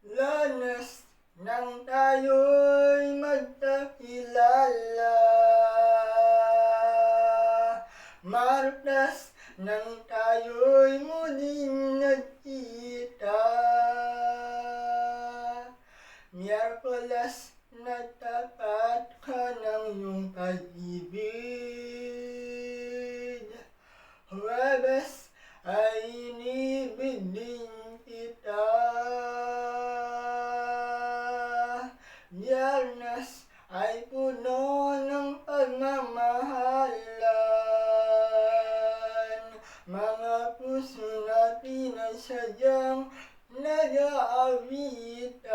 Landas nang tayo'y magkakilala, martas nang tayo'y muling nagkita. Miyerkules nagtapat ka ng iyong pag-ibig, Huwebes ay inibig din kita. Biyernes ay puno ng pagmamahalan, mga puso natin ay sadyang nag-aawitan.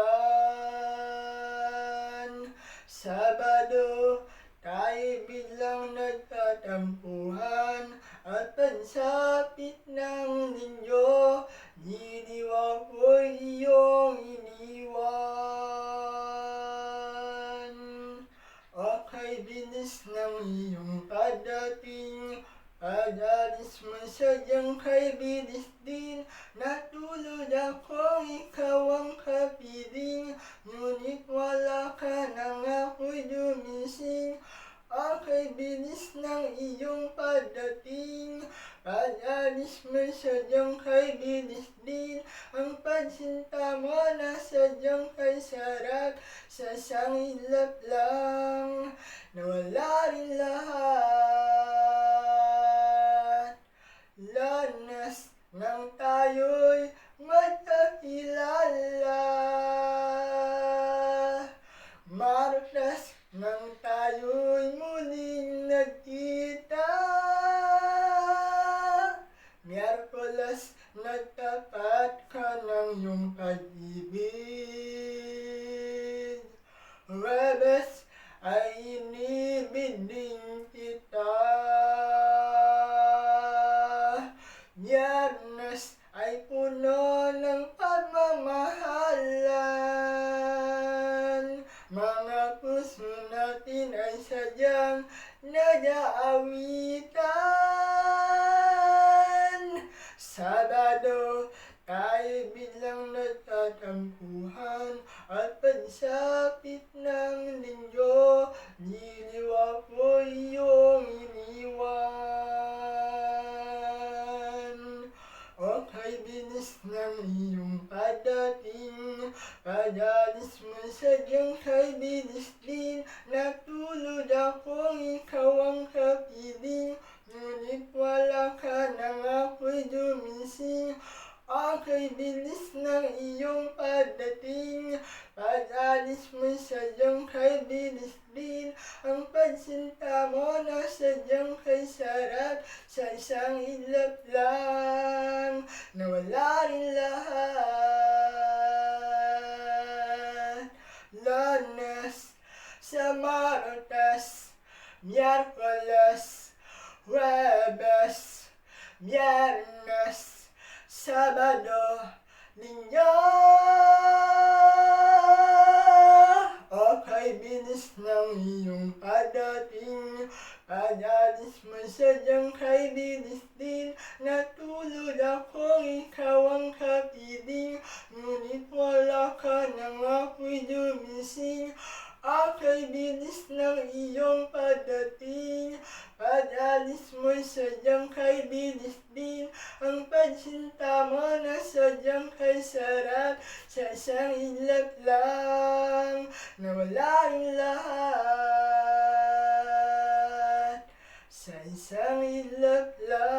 Sabado, tayo biglang nagtatampuhan, at pagsapit ng Linggo, diniwa ko'y iyong iniwan. Okay, bilis ng iyong pagdating, pag-alis mo sadyang kay bilis din. Natulog akong ikaw ang kapiling, ngunit wala ka nang ako'y dumising. Okay, bilis ng iyong pagdating, pag-alis mo sadyang kay bilis din. Ang pagsinta mo na sadyang kay sarap, sa isang ilap lang, nawala rin lahat. Landas nang tayo'y magkakilala, martas nang tayo'y muling nagkita. Miyerkules nagtapat ka ng iyong pag-ibig, Huwebes ay inibig din kita. Biyernes ay puno ng pagmamahalan, mga puso natin ay sadyang nag-aawitan. Sabado, tayo biglang nagtatampuhan, at pagsapit ng Linggo, diliwa ko iyong iniwan. Okay, bilis ng iyong pagdating, pag-alis mo sadyang kay bilis din. Natulog akong ikaw ang kapiling, ngunit wala ka nang ako'y dumising. Okay, bilis ng iyong pagdating, pag-alis mo sadyang kay bilis din. Ang pagsinta mo na sadyang kay sarap, sa isang ilap lang, nawala rin lahat. Landas sa martas, Miyerkules, Huwebes, Biyernes, Sabado, Linggo. Okay, bilis ng iyong pagdating, pag-alis mo sadyang kay bilis din. Natulog akong ikaw ang kapiling, ngunit wala ka nang ako'y dumising. Okay, bilis ng iyong pagdating, pag-alis mo sadyang kay bilis din. Ang pagsinta mo na sadyang kay sarap, sa isang ilap lang, nawala rin lahat. Sa isang ilap lang.